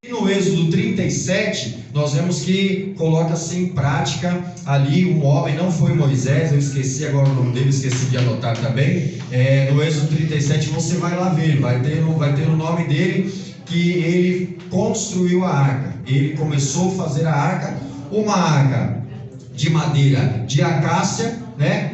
No Êxodo 37, nós vemos que coloca-se em prática ali um homem, não foi Moisés, eu esqueci agora o nome dele, esqueci de anotar também. No Êxodo 37 você vai lá ver, vai ter o nome dele, que ele construiu a arca. Ele começou a fazer a arca, uma arca de madeira de acácia, né?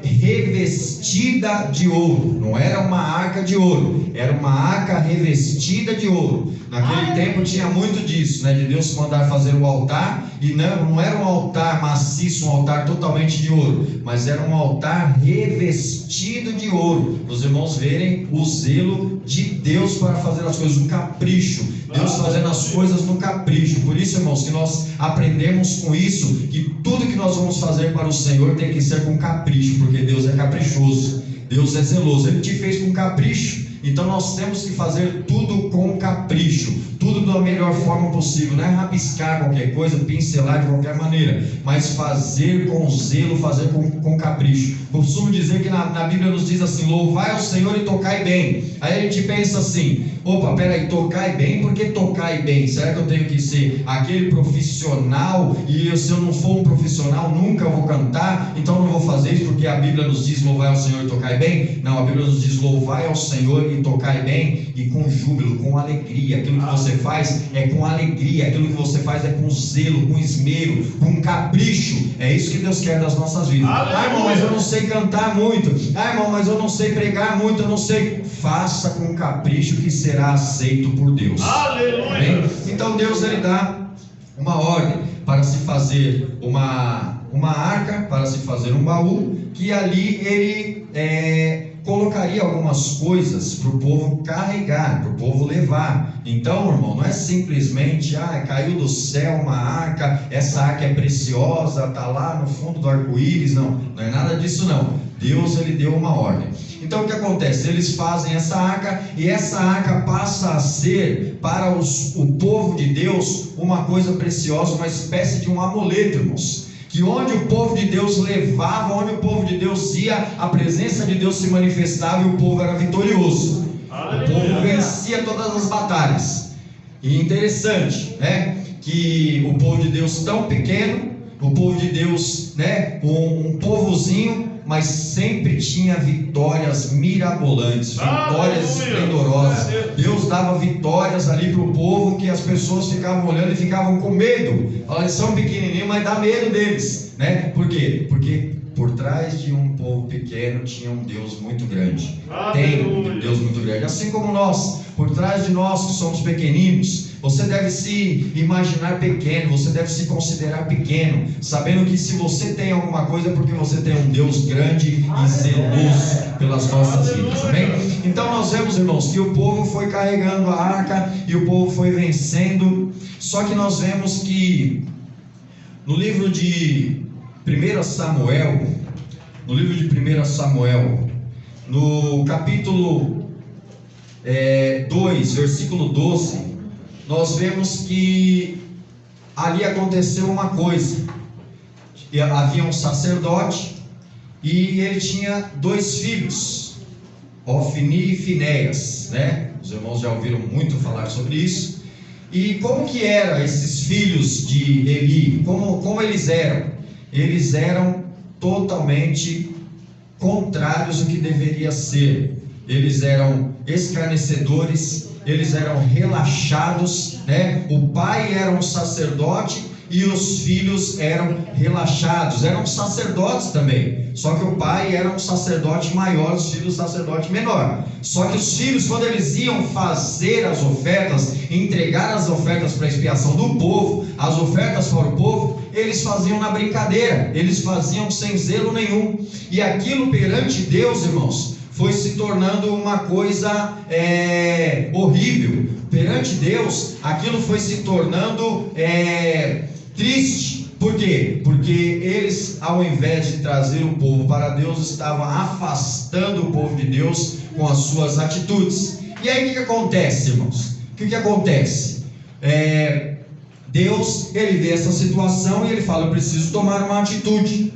Revestida de ouro. Não era uma arca de ouro, era uma arca revestida de ouro. Naquele tempo tinha muito disso, né? De Deus mandar fazer o altar, e não era um altar maciço, um altar totalmente de ouro, mas era um altar revestido de ouro. Os irmãos verem o zelo de Deus para fazer as coisas, o capricho, Deus fazendo as coisas no capricho. Por isso, irmãos, que nós aprendemos com isso, que tudo que nós vamos fazer para o Senhor tem que ser com capricho, porque Deus é caprichoso, Deus é zeloso, Ele te fez com capricho. Então nós temos que fazer tudo com capricho, tudo da melhor forma possível. Não é rabiscar qualquer coisa, pincelar de qualquer maneira, mas fazer com zelo, fazer com capricho. Eu costumo dizer que na Bíblia nos diz assim: louvai ao Senhor e tocai bem. Aí a gente pensa assim: opa, peraí, tocai bem, por que tocai bem? Será que eu tenho que ser aquele profissional, e se eu não for um profissional nunca vou cantar, então não vou fazer isso porque a Bíblia nos diz louvai ao Senhor e tocai bem? Não, a Bíblia nos diz louvai ao Senhor e tocai bem, e com júbilo, com alegria. Aquilo que você faz é com alegria, aquilo que você faz é com zelo, com esmero, com capricho. É isso que Deus quer das nossas vidas. Ah, irmão, mas eu não sei cantar muito. Ah, irmão, mas eu não sei pregar muito, eu não sei. Faça com capricho, que será aceito por Deus. Aleluia. Então Deus, Ele dá uma ordem para se fazer uma arca, para se fazer um baú, que ali Ele colocaria algumas coisas para o povo carregar, para o povo levar. Então, irmão, não é simplesmente caiu do céu uma arca, essa arca é preciosa, está lá no fundo do arco-íris. Não é nada disso não. Deus, Ele deu uma ordem. Então o que acontece? Eles fazem essa arca, e essa arca passa a ser para o povo de Deus uma coisa preciosa, uma espécie de um amuleto, irmãos, que onde o povo de Deus levava, onde o povo de Deus ia, a presença de Deus se manifestava e o povo era vitorioso. O povo vencia todas as batalhas. E interessante, né, que o povo de Deus tão pequeno, o povo de Deus, né, um povozinho, mas sempre tinha vitórias mirabolantes, vitórias esplendorosas. Deus dava vitórias ali para o povo, que as pessoas ficavam olhando e ficavam com medo. Eles são pequenininhos, mas dá medo deles, né? Por quê? Porque por trás de um povo pequeno tinha um Deus muito grande. Tem um Deus muito grande. Assim como nós, por trás de nós que somos pequeninos, você deve se imaginar pequeno, você deve se considerar pequeno, sabendo que se você tem alguma coisa é porque você tem um Deus grande e zeloso pelas nossas vidas, amém? Então nós vemos, irmãos, que o povo foi carregando a arca e o povo foi vencendo. Só que nós vemos que no livro de 1 Samuel, no capítulo 2, versículo 12, nós vemos que ali aconteceu uma coisa. Havia um sacerdote e ele tinha 2 filhos, Ofni e Finéias, né? Os irmãos já ouviram muito falar sobre isso. E como que eram esses filhos de Eli? Como eles eram? Eles eram totalmente contrários ao que deveria ser. Eles eram escarnecedores, eles eram relaxados, né? O pai era um sacerdote e os filhos eram relaxados, eram sacerdotes também, só que o pai era um sacerdote maior, os filhos sacerdote menor. Só que os filhos, quando eles iam fazer as ofertas, entregar as ofertas para a expiação do povo, as ofertas para o povo, eles faziam na brincadeira, eles faziam sem zelo nenhum, e aquilo perante Deus, irmãos, foi se tornando uma coisa horrível. Perante Deus, aquilo foi se tornando triste. Por quê? Porque eles, ao invés de trazer o povo para Deus, estavam afastando o povo de Deus com as suas atitudes. E aí o que acontece, irmãos? O que acontece? Deus, Ele vê essa situação e Ele fala: eu preciso tomar uma atitude,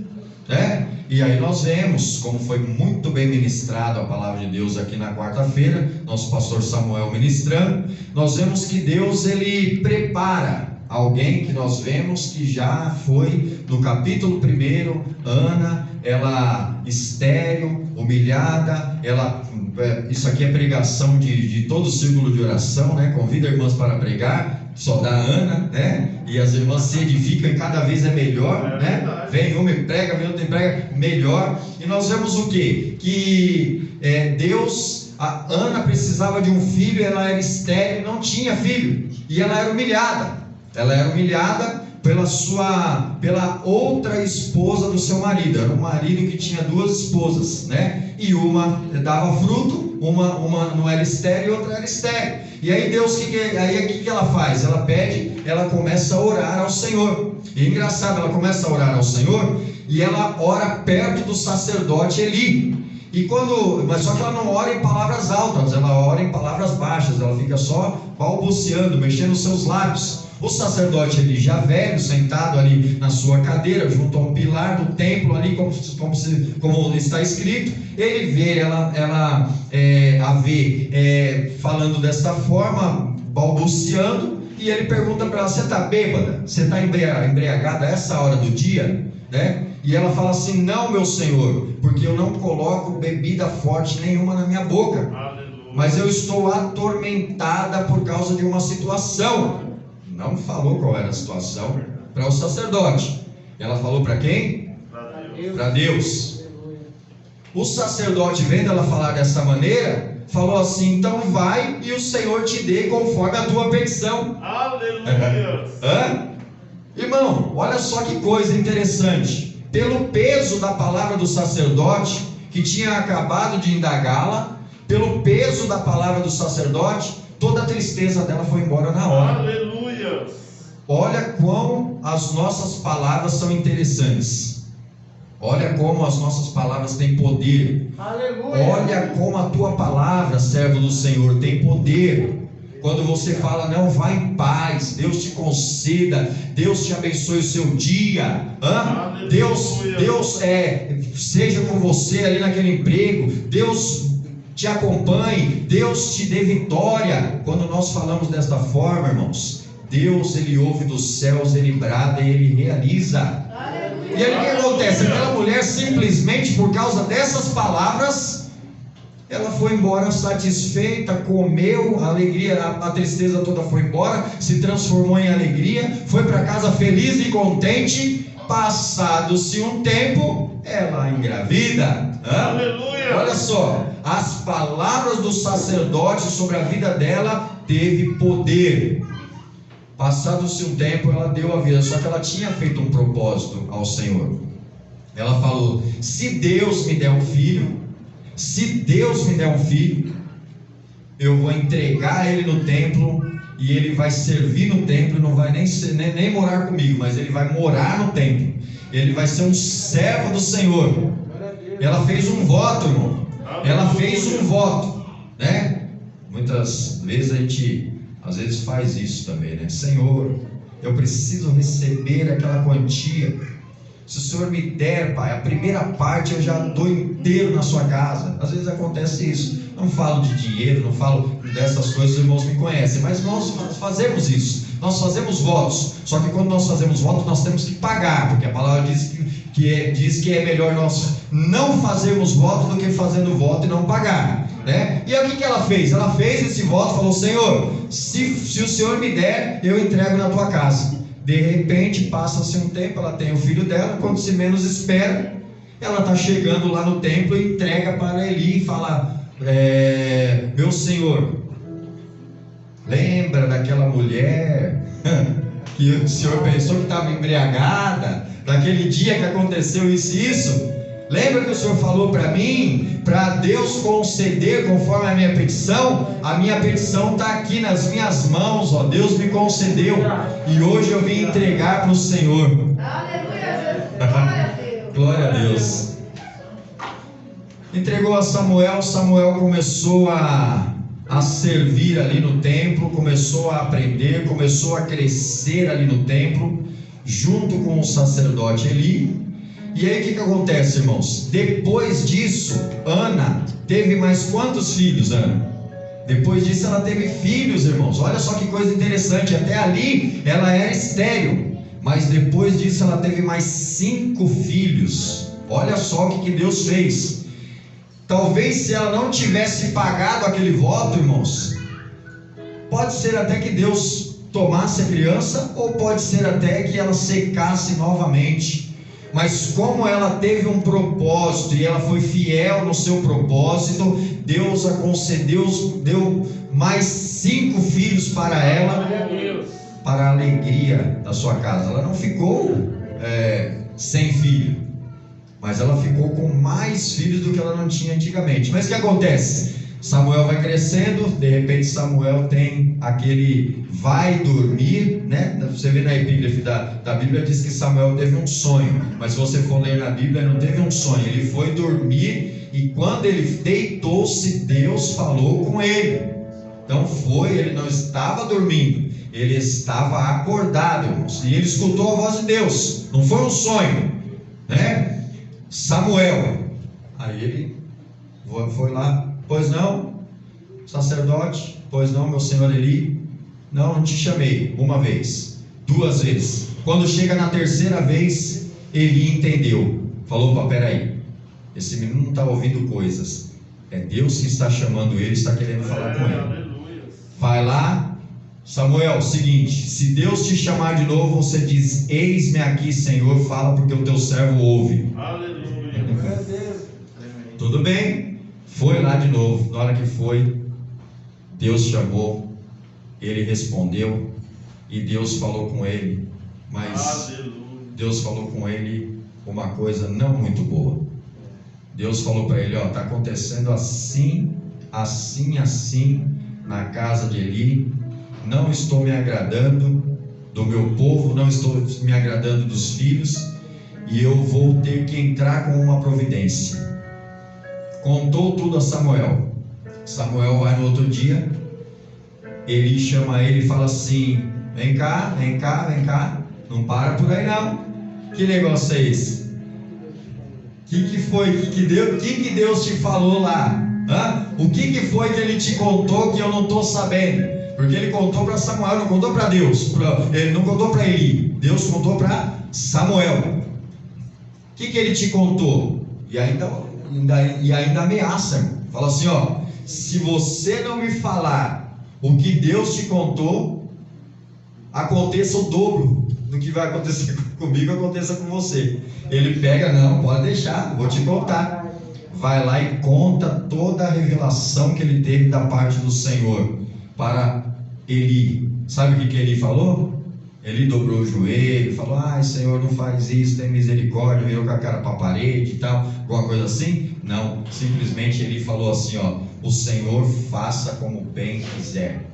né? E aí nós vemos, como foi muito bem ministrado a palavra de Deus aqui na quarta-feira, nosso pastor Samuel ministrando, nós vemos que Deus, ele prepara alguém que nós vemos que já foi no capítulo 1, Ana, ela estéril, humilhada, isso aqui é pregação de todo o círculo de oração, né? Convida irmãs para pregar, só da Ana, né? E as irmãs se edificam e cada vez é melhor, né? Vem uma e prega, vem outra e prega, melhor. E nós vemos o quê? Que a Ana precisava de um filho, ela era estéril, não tinha filho, e ela era humilhada. Ela era humilhada pela outra esposa do seu marido. Era um marido que tinha 2 esposas, né? E uma dava fruto, uma não era estéril e outra era estéril. E aí Deus, o que ela faz? Ela começa a orar ao Senhor. E é engraçado, ela começa a orar ao Senhor e ela ora perto do sacerdote Eli. Mas só que ela não ora em palavras altas, ela ora em palavras baixas, ela fica só balbuciando, mexendo os seus lábios. O sacerdote ali, já velho, sentado ali na sua cadeira, junto a um pilar do templo ali, como está escrito, ele vê ela falando desta forma, balbuciando, e ele pergunta para ela: você está bêbada? Você está embriagada a essa hora do dia? Né? E ela fala assim: não, meu senhor, porque eu não coloco bebida forte nenhuma na minha boca. Aleluia. Mas eu estou atormentada por causa de uma situação. Não falou qual era a situação para o sacerdote. Ela falou para quem? Para Deus. O sacerdote, vendo ela falar dessa maneira, falou assim: então vai e o Senhor te dê conforme a tua petição. Aleluia. Irmão, olha só que coisa interessante. Pelo peso da palavra do sacerdote, que tinha acabado de indagá-la, pelo peso da palavra do sacerdote, toda a tristeza dela foi embora na hora. Aleluia. Olha como as nossas palavras são interessantes. Olha como as nossas palavras têm poder. Aleluia. Olha como a tua palavra, servo do Senhor, tem poder. Quando você fala: não, vá em paz, Deus te conceda, Deus te abençoe o seu dia, Deus seja com você ali naquele emprego, Deus te acompanhe, Deus te dê vitória. Quando nós falamos desta forma, irmãos, Deus, ele ouve dos céus, ele brada e ele realiza. Aleluia. E aí o que acontece? Aquela mulher, simplesmente por causa dessas palavras, ela foi embora satisfeita, comeu, a alegria, a tristeza toda foi embora, se transformou em alegria, foi para casa feliz e contente. Passado-se um tempo, ela engravida. Aleluia. Olha só, as palavras do sacerdote sobre a vida dela teve poder. Passado-se um tempo, ela deu a vida, só que ela tinha feito um propósito ao Senhor. Ela falou: se Deus me der um filho, eu vou entregar ele no templo, e ele vai servir no templo, não vai nem morar comigo, mas ele vai morar no templo, ele vai ser um servo do Senhor. Ela fez um voto, irmão. Ela fez um voto, né? Muitas vezes a gente às vezes faz isso também, né? Senhor, eu preciso receber aquela quantia. Se o Senhor me der, Pai, a primeira parte eu já dou inteiro na sua casa. Às vezes acontece isso. Não falo de dinheiro, não falo dessas coisas, os irmãos me conhecem, mas nós fazemos isso. Nós fazemos votos. Só que quando nós fazemos votos, nós temos que pagar, porque a palavra diz que é melhor nós não fazermos voto do que fazendo voto e não pagar, né? E aí o que ela fez? Ela fez esse voto, falou: Senhor, se o Senhor me der, eu entrego na tua casa. De repente, passa-se um tempo, ela tem o filho dela, quando se menos espera, ela está chegando lá no templo e entrega para Eli e fala: meu senhor, lembra daquela mulher que o senhor pensou que estava embriagada, daquele dia que aconteceu isso e isso? Lembra que o senhor falou para mim, para Deus conceder conforme a minha petição? A minha petição está aqui nas minhas mãos, ó, Deus me concedeu, e hoje eu vim entregar para o Senhor. Aleluia, Jesus. Glória a Deus. Entregou a Samuel. Samuel começou a servir ali no templo, começou a aprender, começou a crescer ali no templo, junto com o sacerdote Eli. E aí o que acontece, irmãos? Depois disso, Ana teve mais quantos filhos, Ana? Depois disso ela teve filhos, irmãos. Olha só que coisa interessante. Até ali ela era estéril, mas depois disso ela teve mais 5 filhos. Olha só o que Deus fez. Talvez se ela não tivesse pagado aquele voto, irmãos, pode ser até que Deus tomasse a criança, ou pode ser até que ela secasse novamente. Mas como ela teve um propósito e ela foi fiel no seu propósito, Deus a concedeu, deu mais 5 filhos para ela, para a alegria da sua casa. Ela não ficou sem filho, mas ela ficou com mais filhos do que ela não tinha antigamente. Mas o que acontece? Samuel vai crescendo, de repente Samuel tem aquele vai dormir, né? Você vê na epígrafe da Bíblia, diz que Samuel teve um sonho, mas se você for ler na Bíblia, não teve um sonho, ele foi dormir, e quando ele deitou-se, Deus falou com ele. Então ele não estava dormindo, ele estava acordado, irmãos, e ele escutou a voz de Deus, não foi um sonho, né? Samuel, aí ele foi lá. Pois não, sacerdote? Pois não, meu senhor Eli? Não te chamei uma vez, 2 vezes. Quando chega na 3ª vez, Eli entendeu. Falou: opa, peraí, esse menino não está ouvindo coisas. É Deus que está chamando ele, está querendo falar com ele. Vai lá, Samuel, seguinte: se Deus te chamar de novo, você diz: eis-me aqui, Senhor, fala, porque o teu servo ouve. Aleluia. Tudo bem. Foi lá de novo. Na hora que foi, Deus chamou, ele respondeu, e Deus falou com ele, mas Deus falou com ele uma coisa não muito boa. Deus falou para ele: está acontecendo assim, assim, assim na casa de Eli. Não estou me agradando do meu povo, não estou me agradando dos filhos, e eu vou ter que entrar com uma providência. Contou tudo a Samuel. Samuel vai no outro dia, Eli chama ele e fala assim: vem cá, vem cá, vem cá, não para por aí não. Que negócio é esse? Que foi? Que Deus te falou lá? O que foi que ele te contou que eu não estou sabendo? Porque ele contou para Samuel, não contou para Deus, ele não contou para Eli, Deus contou para Samuel. O que ele te contou? E ainda ameaça, irmão. Fala assim: se você não me falar o que Deus te contou, aconteça o dobro do que vai acontecer comigo, aconteça com você. Ele pega: não, pode deixar, vou te contar. Vai lá e conta toda a revelação que ele teve da parte do Senhor para Eli. Sabe o que Eli falou? Ele dobrou o joelho, falou: ai, Senhor, não faz isso, tem misericórdia, virou com a cara para a parede e tal, alguma coisa assim. Não, simplesmente ele falou assim: o Senhor faça como bem quiser.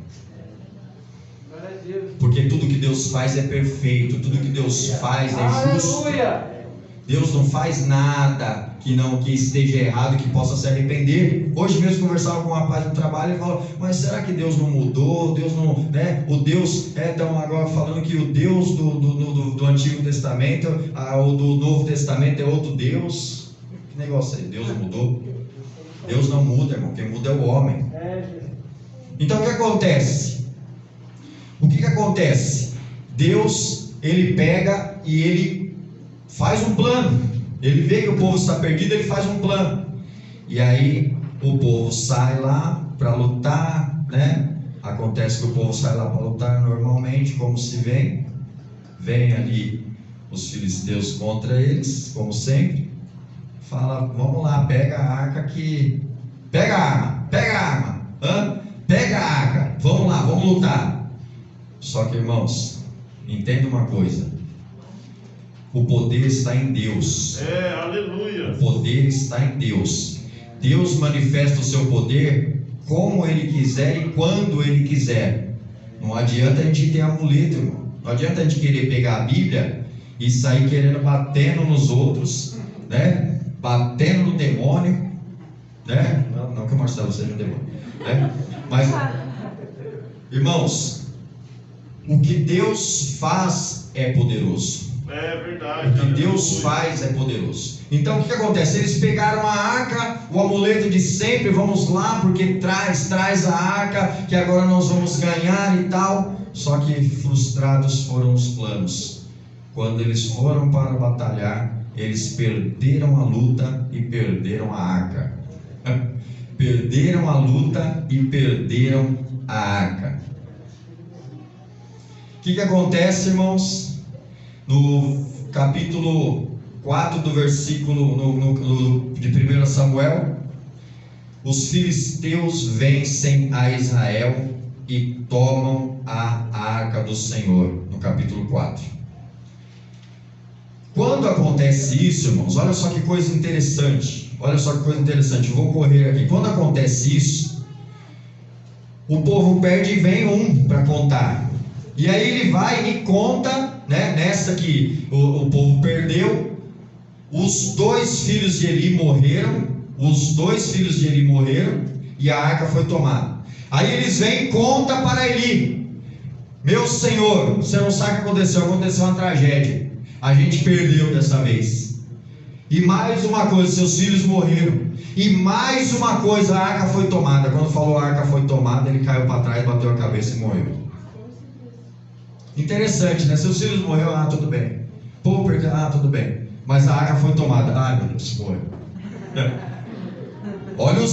Porque tudo que Deus faz é perfeito, tudo que Deus faz é justo. Deus não faz nada que esteja errado, que possa se arrepender. Hoje mesmo conversava com um rapaz no trabalho e falou: mas será que Deus não mudou? Deus não, né? O Deus, estão agora falando que o Deus do Antigo Testamento, o do Novo Testamento é outro Deus. Que negócio é? Deus mudou? Deus não muda, irmão. Quem muda é o homem. Então o que acontece? O que acontece? Deus, ele pega e ele faz um plano. Ele vê que o povo está perdido, ele faz um plano. E aí o povo sai lá para lutar, né? Acontece que o povo sai lá para lutar normalmente, como se vem ali os filisteus contra eles, como sempre. Fala: vamos lá, pega a arca que... Pega a arma, pega a arca, vamos lá, vamos lutar. Só que, irmãos, entenda uma coisa: o poder está em Deus. Aleluia. O poder está em Deus. Deus manifesta o seu poder como Ele quiser e quando Ele quiser. Não adianta a gente ter amuleto, irmão. Não adianta a gente querer pegar a Bíblia e sair querendo batendo nos outros, né? Batendo no demônio, né? Não que o Marcelo seja um demônio, né? Mas, irmãos, o que Deus faz é poderoso. É O verdade. que Deus faz é poderoso. Então o que acontece? Eles pegaram a arca, o amuleto de sempre, vamos lá, porque traz a arca, que agora nós vamos ganhar e tal. Só que frustrados foram os planos. Quando eles foram para batalhar, eles perderam a luta e perderam a arca. Perderam a luta e perderam a arca. O que acontece, irmãos? No capítulo 4 do versículo de 1 Samuel, os filisteus vencem a Israel e tomam a arca do Senhor, no capítulo 4. Quando acontece isso, irmãos, olha só que coisa interessante. Vou correr aqui. Quando acontece isso, o povo perde e vem um para contar. E aí ele vai e conta, né, nessa que o povo perdeu, os dois filhos de Eli morreram, e a arca foi tomada. Aí eles vêm e contam para Eli: meu senhor, você não sabe o que aconteceu uma tragédia, a gente perdeu dessa vez. E mais uma coisa, seus filhos morreram. E mais uma coisa, a arca foi tomada. Quando falou a arca foi tomada, ele caiu para trás, bateu a cabeça e morreu. Interessante, né? Seus filhos morreram, tudo bem. Pô, perdeu, tudo bem. Mas a arca foi tomada. Meu Deus, morreu. Olha o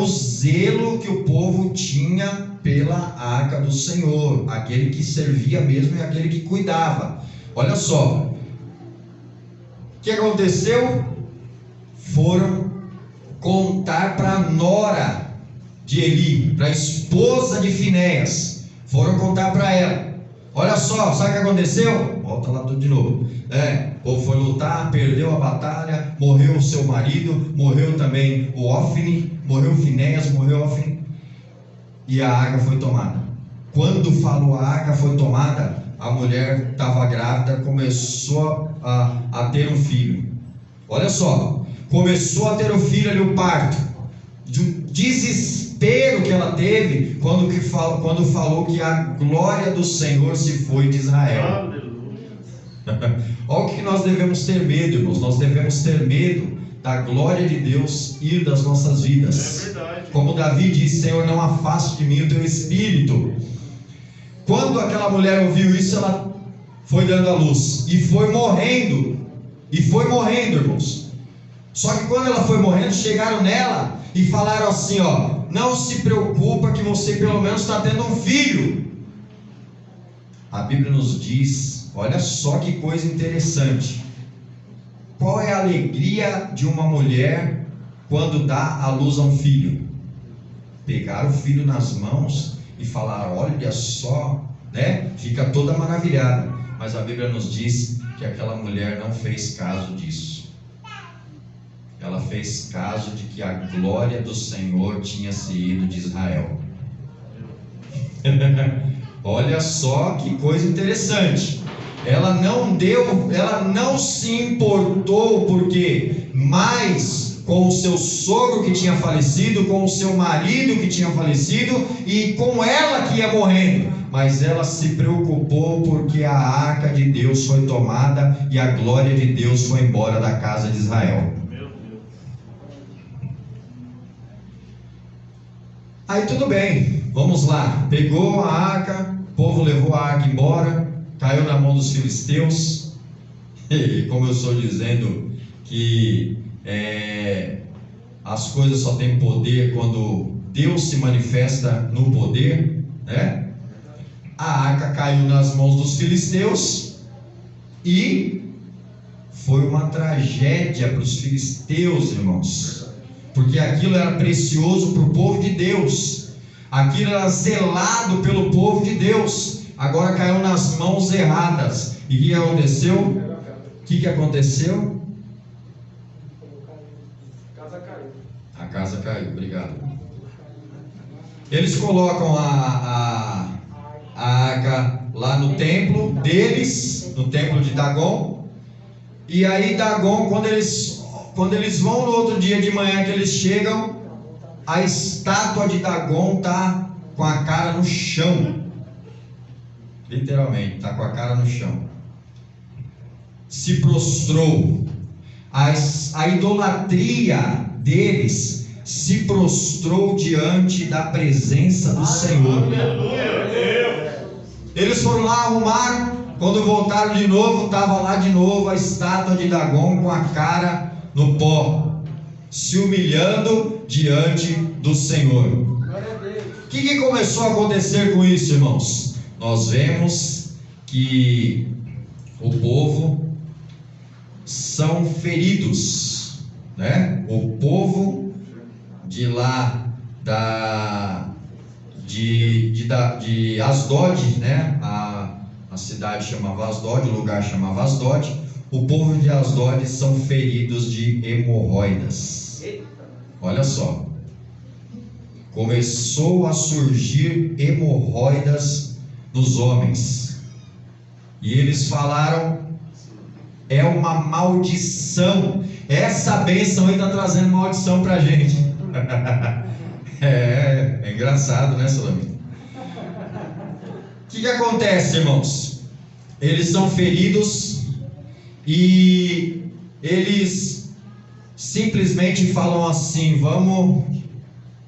zelo que o povo tinha pela arca do Senhor. Aquele que servia mesmo e aquele que cuidava. Olha só. O que aconteceu? Foram contar para a nora de Eli, para a esposa de Finéias. Foram contar para ela: olha só, sabe o que aconteceu? Volta lá tudo de novo. O povo foi lutar, perdeu a batalha, morreu o seu marido, morreu também o Ofni, morreu Finéias, morreu Ofni, e a arca foi tomada. Quando falou a arca foi tomada, a mulher estava grávida, começou a ter um filho. Olha só, começou a ter um filho ali, o parto, de um desespero que ela teve quando falou que a glória do Senhor se foi de Israel. Olha o que nós devemos ter medo, irmãos. Nós devemos ter medo da glória de Deus ir das nossas vidas. É verdade. Como Davi disse: Senhor, não afaste de mim o teu espírito. Quando aquela mulher ouviu isso, ela foi dando à luz e foi morrendo, irmãos. Só que quando ela foi morrendo, chegaram nela e falaram assim: não se preocupa que você pelo menos está tendo um filho. A Bíblia nos diz, olha só que coisa interessante, qual é a alegria de uma mulher quando dá à luz a um filho? Pegar o filho nas mãos e falar: olha só, né? Fica toda maravilhada. Mas a Bíblia nos diz que aquela mulher não fez caso disso. Ela fez caso de que a glória do Senhor tinha se ido de Israel. Olha só que coisa interessante. Ela não se importou, porque mais com o seu sogro que tinha falecido, com o seu marido que tinha falecido e com ela que ia morrendo, mas ela se preocupou porque a arca de Deus foi tomada e a glória de Deus foi embora da casa de Israel. Aí tudo bem, vamos lá, pegou a arca, o povo levou a arca embora, caiu na mão dos filisteus. E como eu estou dizendo que as coisas só têm poder quando Deus se manifesta no poder, né? A arca caiu nas mãos dos filisteus e foi uma tragédia para os filisteus, irmãos, porque aquilo era precioso para o povo de Deus, aquilo era zelado pelo povo de Deus, agora caiu nas mãos erradas. E o que aconteceu? O que aconteceu? A casa caiu, obrigado. Eles colocam a arca lá no templo deles, no templo de Dagon. E aí Dagon, quando eles vão no outro dia de manhã que eles chegam, a estátua de Dagon está com a cara no chão. Literalmente, está com a cara no chão. se prostrou. A idolatria deles se prostrou diante da presença do Senhor. Eles foram lá, arrumaram. Quando voltaram de novo, estava lá de novo a estátua de Dagon com a cara no pó, se humilhando diante do Senhor. O que começou a acontecer com isso, irmãos? Nós vemos que o povo são feridos, né? O povo de lá de Asdod, né? A cidade chamava Asdod, o lugar chamava Asdod. O povo de Asdod são feridos de hemorroidas. Olha só, começou a surgir hemorroidas nos homens, e eles falaram: é uma maldição. Essa bênção aí está trazendo maldição para a gente. É engraçado, né, Salomão? O que acontece, irmãos? Eles são feridos e eles simplesmente falam assim: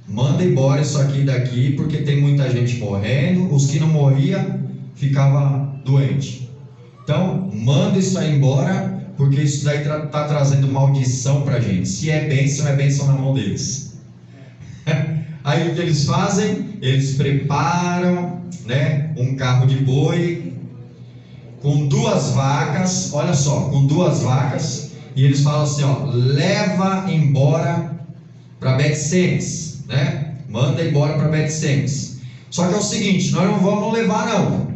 manda embora isso aqui daqui, porque tem muita gente morrendo. Os que não morriam ficavam doentes. Então, manda isso aí embora, porque isso daí está trazendo maldição para a gente. Se é bênção na mão deles. Aí o que eles fazem? Eles preparam, né, um carro de boi com 2 vacas. Olha só, com 2 vacas. E eles falam assim: leva embora para Bet-Semes, né? Manda embora para Bet-Semes. Só que é o seguinte: nós não vamos levar, não.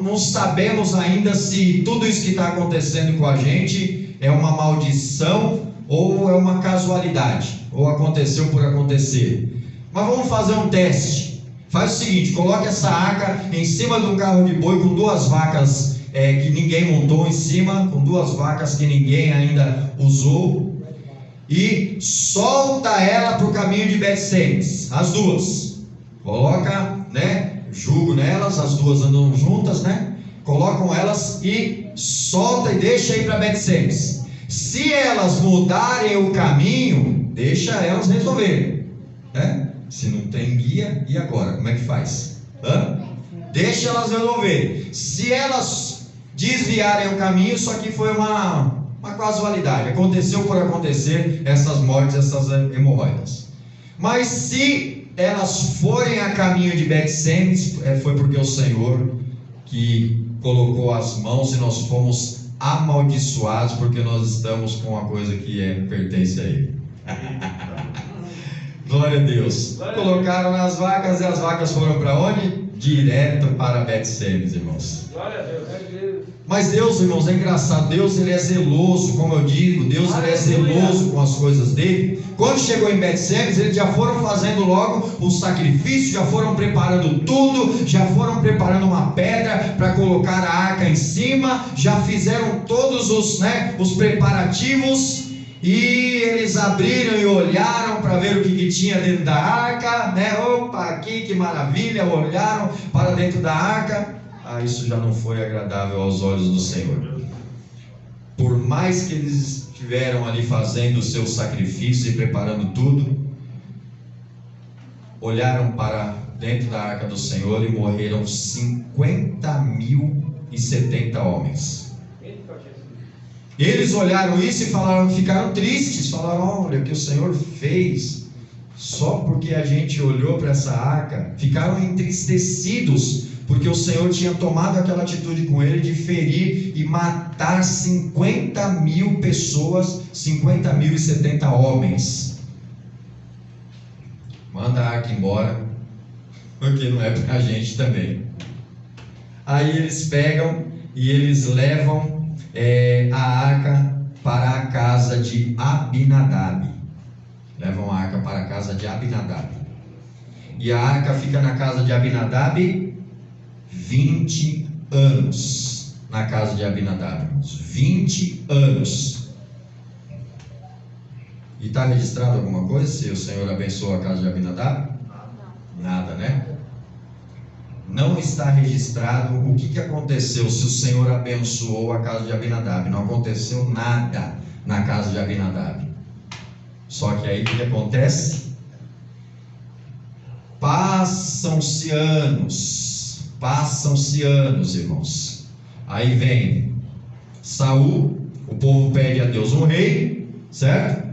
Não sabemos ainda se tudo isso que está acontecendo com a gente é uma maldição ou é uma casualidade, ou aconteceu por acontecer. Mas vamos fazer um teste. Faz o seguinte: coloque essa arca em cima de um carro de boi com 2 vacas que ninguém montou em cima, com 2 vacas que ninguém ainda usou, e solta ela para o caminho de Bet-Semes. As 2, coloca, né? Jugo nelas, as 2 andam juntas, né? Colocam elas e solta e deixa ir para Bet-Semes. Se elas mudarem o caminho, deixa elas resolverem, né? Se não tem guia, e agora? Como é que faz? Deixa elas resolverem. Se elas desviarem o caminho, isso aqui foi uma casualidade. Aconteceu por acontecer essas mortes, essas hemorroidas. Mas se elas forem a caminho de Bet-Semes, foi porque o Senhor que colocou as mãos e nós fomos amaldiçoados, porque nós estamos com uma coisa que pertence a Ele. Glória a Deus. Colocaram nas vacas e as vacas foram para onde? Direto para Bet-Semes, irmãos. Glória a Deus. Mas Deus, irmãos, é engraçado. Deus, Ele é zeloso, como eu digo. Deus, Ele é zeloso com as coisas dele. Quando chegou em Bet-Semes, eles já foram fazendo logo o sacrifício, já foram preparando tudo, já foram preparando uma pedra para colocar a arca em cima, já fizeram todos os preparativos, e eles abriram e olharam para ver o que tinha dentro da arca, né? Opa, aqui que maravilha! Olharam para dentro da arca. Isso já não foi agradável aos olhos do Senhor. Por mais que eles estiveram ali fazendo o seu sacrifício e preparando tudo, olharam para dentro da arca do Senhor e morreram 50.070 homens. Eles olharam isso e ficaram tristes, falaram: olha o que o Senhor fez, só porque a gente olhou para essa arca. Ficaram entristecidos, porque o Senhor tinha tomado aquela atitude com ele de ferir e matar 50.000 pessoas, 50.070 homens. Manda a arca embora, porque não é para a gente também. Aí eles pegam e eles levam a arca para a casa de Abinadab. Levam a arca para a casa de Abinadab. E a arca fica na casa de Abinadab 20 anos. Na casa de Abinadab, 20 anos. E está registrado alguma coisa se o Senhor abençoou a casa de Abinadab? Nada, né? não está registrado o que aconteceu, se o Senhor abençoou a casa de Abinadab. Não aconteceu nada na casa de Abinadab. Só que aí o que acontece? Passam-se anos, irmãos. Aí vem Saul, o povo pede a Deus um rei, certo?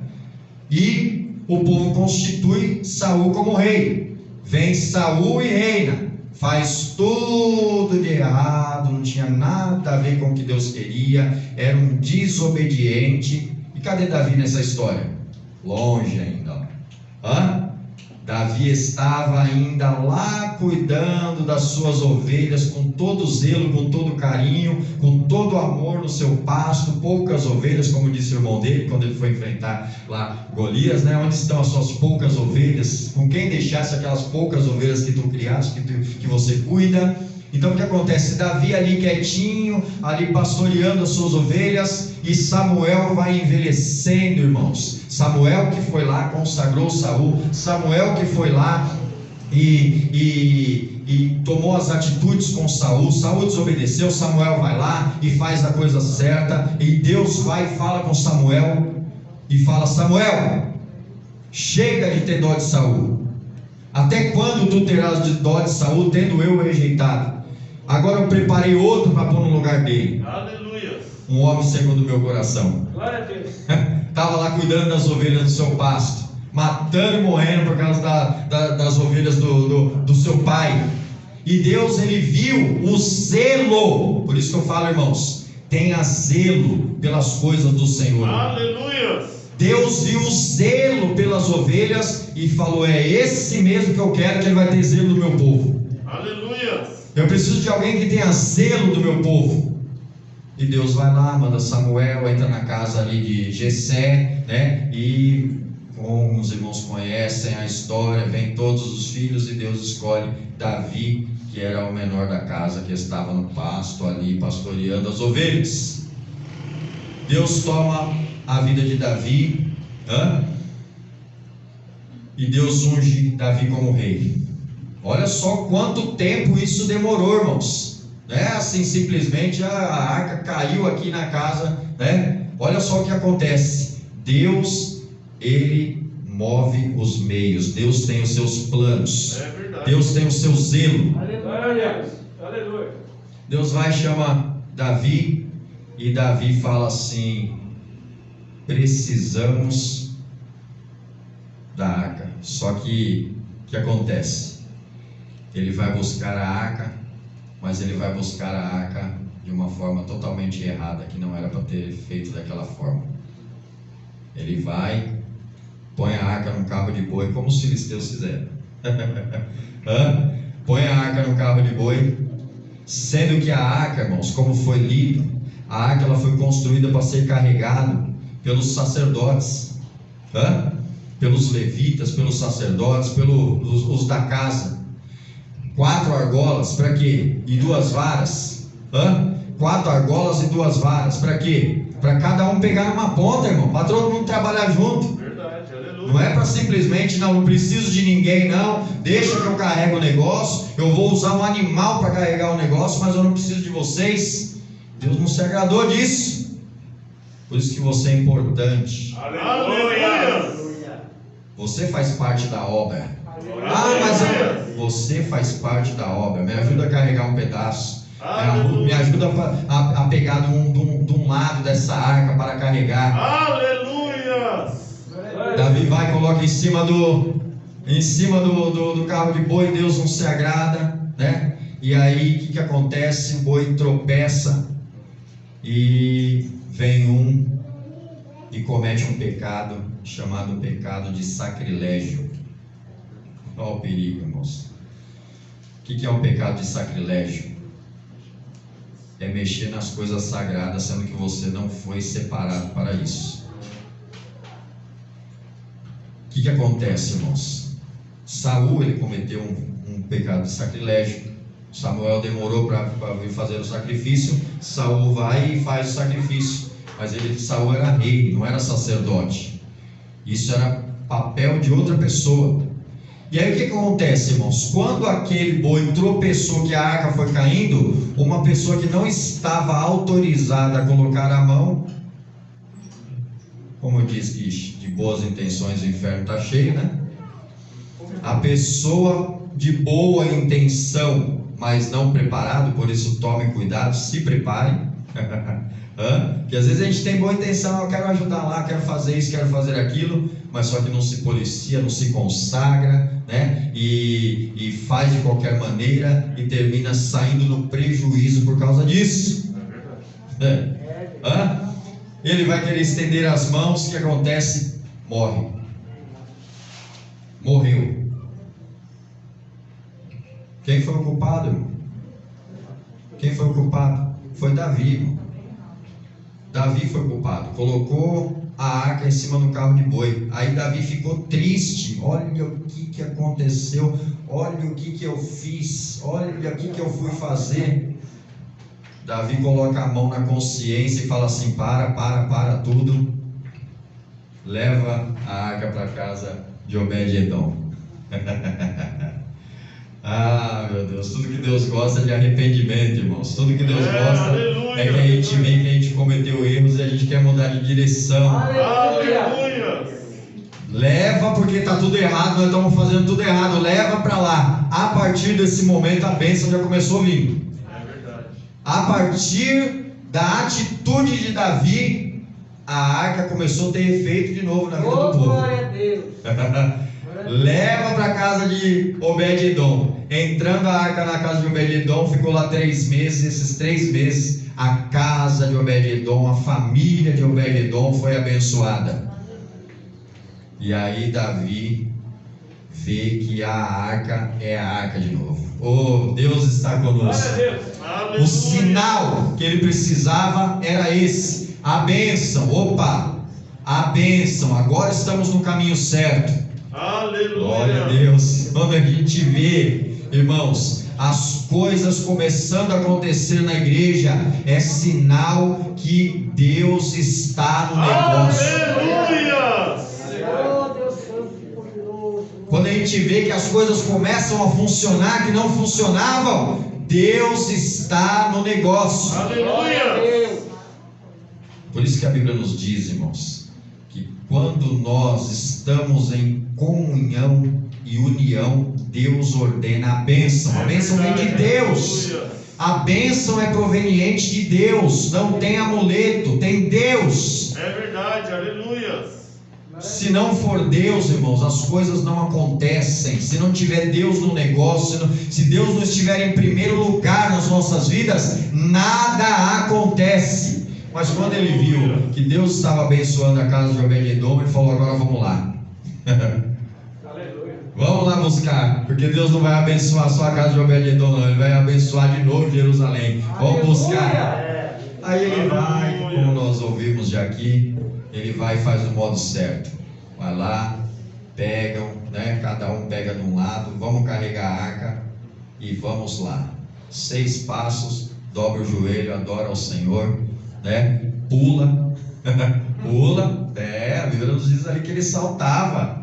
E o povo constitui Saul como rei. Vem Saul e reina, faz tudo de errado, não tinha nada a ver com o que Deus queria, era um desobediente. E cadê Davi nessa história? Longe ainda. Davi estava ainda lá cuidando das suas ovelhas, com todo zelo, com todo carinho, com todo amor no seu pasto, poucas ovelhas, como disse o irmão dele, quando ele foi enfrentar lá Golias, né? Onde estão as suas poucas ovelhas? Com quem deixasse aquelas poucas ovelhas que tu criaste, que você cuida? Então o que acontece? Davi ali quietinho, ali pastoreando as suas ovelhas, e Samuel vai envelhecendo, irmãos. Samuel que foi lá, consagrou Saul, Samuel que foi lá e tomou as atitudes com Saul. Saul desobedeceu, Samuel vai lá e faz a coisa certa, e Deus vai e fala com Samuel, e fala: Samuel, chega de ter dó de Saul. Até quando tu terás de dó de Saul, tendo eu o rejeitado? Agora eu preparei outro para pôr no lugar dele. Aleluia. Um homem segundo o meu coração. Glória a Deus. Estava lá cuidando das ovelhas do seu pasto, matando e morrendo por causa das ovelhas do seu pai. E Deus, ele viu o zelo. Por isso que eu falo, irmãos, tenha zelo pelas coisas do Senhor. Aleluia. Deus viu o zelo pelas ovelhas e falou: é esse mesmo que eu quero, que ele vai ter zelo do meu povo. Aleluia. Eu preciso de alguém que tenha zelo do meu povo. E Deus vai lá, manda Samuel, entra na casa ali de Jessé, né? E como os irmãos conhecem a história, vem todos os filhos, e Deus escolhe Davi, que era o menor da casa, que estava no pasto ali, pastoreando as ovelhas. Deus toma a vida de Davi, e Deus unge Davi como rei. Olha só quanto tempo isso demorou, irmãos. Não é assim simplesmente a arca caiu aqui na casa, né? Olha só o que acontece. Deus, ele move os meios. Deus tem os seus planos. É verdade. Deus tem o seu zelo. Aleluia. Aleluia. Deus vai chamar Davi, e Davi fala assim: precisamos da arca. Só que o que acontece? Ele vai buscar a arca, mas ele vai buscar a arca de uma forma totalmente errada, que não era para ter feito daquela forma. Ele vai, põe a arca num carro de boi, como os filisteus fizeram. Põe a arca no carro de boi, sendo que a arca, irmãos, como foi lido, a arca ela foi construída para ser carregada pelos sacerdotes, pelos levitas, pelos sacerdotes, pelos os da casa. 4 argolas, para quê? E 2 varas. 4 argolas e 2 varas, para quê? Para cada um pegar uma ponta, irmão, para todo mundo trabalhar junto. Verdade, aleluia. Não é para simplesmente, não preciso de ninguém, não, deixa que eu carrego o negócio, eu vou usar um animal para carregar o negócio, mas eu não preciso de vocês. Deus não se agradou disso. Por isso que você é importante. Aleluia. Você faz parte da obra. Mas você faz parte da obra. Me ajuda a carregar um pedaço. Aleluia. Me ajuda a pegar de um lado dessa arca para carregar. Aleluia. Davi vai e coloca em cima do carro de boi. Deus não se agrada, né? E aí o que acontece? O boi tropeça e vem e comete um pecado chamado pecado de sacrilégio. Olha o perigo, irmãos. O que é um pecado de sacrilégio? É mexer nas coisas sagradas, sendo que você não foi separado para isso. O que acontece, irmãos? Saul, ele cometeu um pecado de sacrilégio. Samuel demorou para vir fazer o sacrifício. Saul vai e faz o sacrifício, mas Saul era rei, não era sacerdote. Isso era papel de outra pessoa. E aí o que acontece, irmãos? Quando aquele boi tropeçou, que a arca foi caindo, uma pessoa que não estava autorizada a colocar a mão, como diz que de boas intenções o inferno está cheio, né? A pessoa de boa intenção, mas não preparado, por isso tomem cuidado, se preparem. Porque às vezes a gente tem boa intenção, eu quero ajudar lá, quero fazer isso, quero fazer aquilo, mas só que não se policia, não se consagra, né? E faz de qualquer maneira e termina saindo no prejuízo por causa disso. Ele vai querer estender as mãos, o que acontece? Morreu. Quem foi o culpado, irmão? Quem foi o culpado? Foi Davi, irmão. Davi foi o culpado. Colocou a arca em cima do carro de boi. Aí Davi ficou triste. Olha o que aconteceu. Olha o que eu fiz. Olha o que eu fui fazer. Davi coloca a mão na consciência e fala assim: para tudo. Leva a arca para casa de Obed-edom. Meu Deus, tudo que Deus gosta é de arrependimento, irmãos. Tudo que Deus gosta é que a gente vê que a gente cometeu erros e a gente quer mudar de direção. Aleluia! Leva, porque está tudo errado, nós estamos fazendo tudo errado. Leva para lá. A partir desse momento a bênção já começou a vir. É verdade. A partir da atitude de Davi, a arca começou a ter efeito de novo na vida do povo. Glória a Deus. Leva para a casa de Obed-edom. Entrando a arca na casa de Obed-edom, ficou lá 3 meses. Esses 3 meses, a casa de Obed-edom, a família de Obed-edom foi abençoada. E aí Davi vê que a arca é a arca de novo. Oh, Deus está conosco. O sinal que ele precisava era esse: a bênção. Opa, a bênção. Agora estamos no caminho certo. Aleluia! Glória a Deus. Quando a gente vê, irmãos, as coisas começando a acontecer na igreja, é sinal que Deus está no negócio. Aleluia! Oh, Deus Santo e poderoso. Quando a gente vê que as coisas começam a funcionar, que não funcionavam, Deus está no negócio. Aleluia! Por isso que a Bíblia nos diz, irmãos, que quando nós estamos em comunhão e união, Deus ordena a bênção. A bênção vem de Deus. A bênção é proveniente de Deus. Não tem amuleto, tem Deus. É verdade, aleluia. Se não for Deus, irmãos, as coisas não acontecem. Se não tiver Deus no negócio, se Deus não estiver em primeiro lugar nas nossas vidas, nada acontece. Mas quando ele viu que Deus estava abençoando a casa de Obed-edom, ele falou: agora vamos lá. Vamos lá buscar, porque Deus não vai abençoar só a casa de Obed-edom, não. Ele vai abençoar de novo Jerusalém. Vamos buscar. Aí ele vai, como nós ouvimos já aqui, ele vai e faz do modo certo. Vai lá, pegam, né? Cada um pega de um lado. Vamos carregar a arca e vamos lá. 6 passos, dobra o joelho, adora ao Senhor, né? Pula, pula. A Bíblia nos diz ali que ele saltava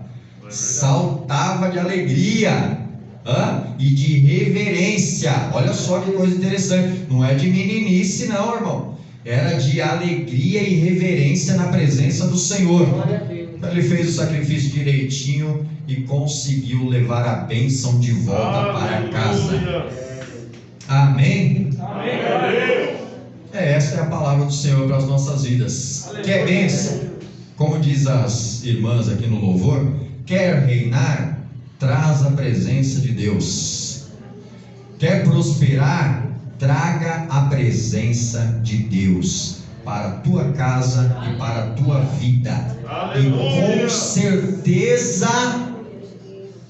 de alegria e de reverência. Olha só que coisa interessante. Não é de meninice, não, irmão. Era de alegria e reverência na presença do Senhor. Então ele fez o sacrifício direitinho e conseguiu levar a bênção de volta para casa. Amém? Amém. Esta é a palavra do Senhor para as nossas vidas. Quer bênção? Como diz as irmãs aqui no louvor, quer reinar? Traz a presença de Deus. Quer prosperar? Traga a presença de Deus para a tua casa e para a tua vida. Aleluia. E com certeza,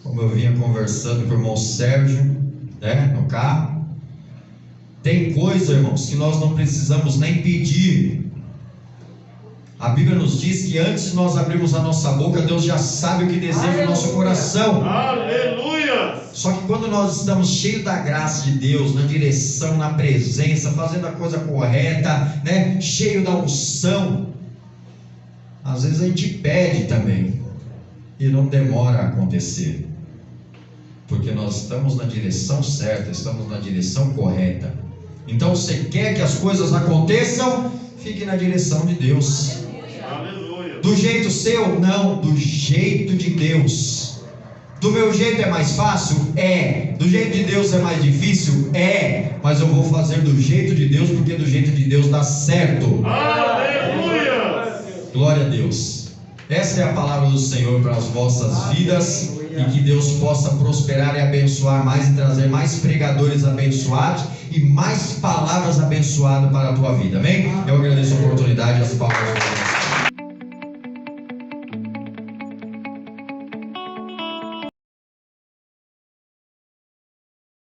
como eu vinha conversando com o irmão Sérgio, né, no carro, tem coisa, irmãos, que nós não precisamos nem pedir. A Bíblia nos diz que antes de nós abrirmos a nossa boca, Deus já sabe o que deseja o nosso coração. Aleluia! Só que quando nós estamos cheios da graça de Deus, na direção, na presença, fazendo a coisa correta, né? Cheio da unção, às vezes a gente pede também e não demora a acontecer. Porque nós estamos na direção certa, estamos na direção correta. Então, você quer que as coisas aconteçam? Fique na direção de Deus. Aleluia. Do jeito seu? Não, do jeito de Deus. Do meu jeito é mais fácil? É. Do jeito de Deus é mais difícil? É. Mas eu vou fazer do jeito de Deus, porque do jeito de Deus dá certo. Aleluia. Glória a Deus. Essa é a palavra do Senhor para as vossas vidas. E que Deus possa prosperar e abençoar mais, e trazer mais pregadores abençoados e mais palavras abençoadas para a tua vida. Amém? Eu agradeço a oportunidade, as palavras.